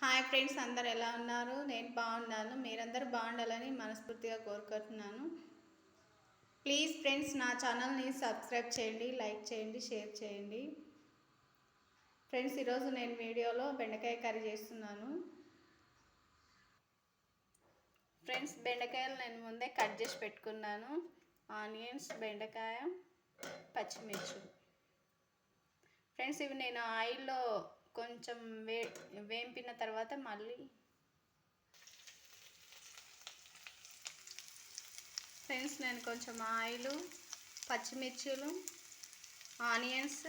Hi friends, అందరు ఎలా ఉన్నారు? నేను బాగున్నాను. మీరందరూ బాగుండాలని మనస్ఫూర్తిగా కోరుకుంటున్నాను. ప్లీజ్ ఫ్రెండ్స్, నా ఛానల్ని సబ్స్క్రైబ్ చేయండి, లైక్ చేయండి, షేర్ చేయండి. ఫ్రెండ్స్, ఈరోజు నేను వీడియోలో బెండకాయ కర్రీ చేస్తున్నాను. ఫ్రెండ్స్, బెండకాయలు నేను ముందే కట్ చేసి పెట్టుకున్నాను. ఆనియన్స్, బెండకాయ, పచ్చిమిర్చి. ఫ్రెండ్స్, ఇవి నేను ఆయిల్లో కొంచెం వేంపిన తర్వాత మళ్ళీ ఫ్రెండ్స్ నేను కొంచెం ఆయిల్, పచ్చిమిర్చులు, ఆనియన్స్,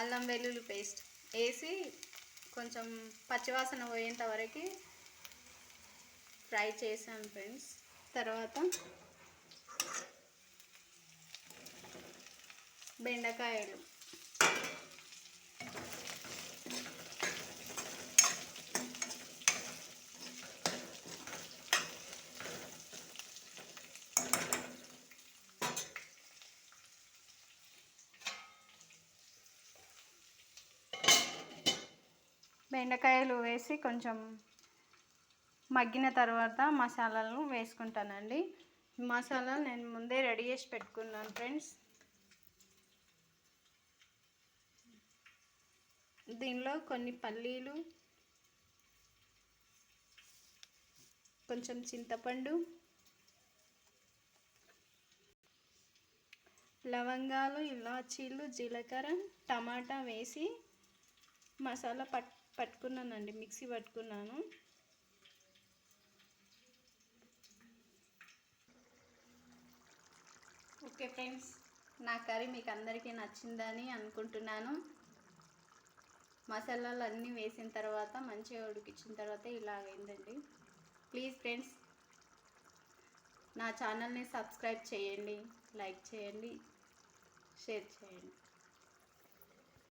అల్లం వెల్లుల్లి పేస్ట్ వేసి కొంచెం పచ్చివాసన పోయేంత వరకు ఫ్రై చేశాను ఫ్రెండ్స్. తర్వాత బెండకాయలు వేసి కొంచెం మగ్గిన తర్వాత మసాలాలను వేసుకుంటానండి. మసాలాలు నేను ముందే రెడీ చేసి పెట్టుకున్నాను ఫ్రెండ్స్. దీనిలో కొన్ని పల్లీలు, కొంచెం చింతపండు, లవంగాలు, ఇలాచీలు, జీలకర్ర, టమాటా వేసి మసాలా పట్టుకున్నానండి, మిక్సీ పట్టుకున్నాను. ఓకే ఫ్రెండ్స్, నా కర్రీ మీకు అందరికీ నచ్చిందని అనుకుంటున్నాను. మసాలాలు అన్నీ వేసిన తర్వాత మంచిగా ఉడికించిన తర్వాత ఇలా అయిందండి. ప్లీజ్ ఫ్రెండ్స్, నా ఛానల్ని సబ్స్క్రైబ్ చేయండి, లైక్ చేయండి, షేర్ చేయండి.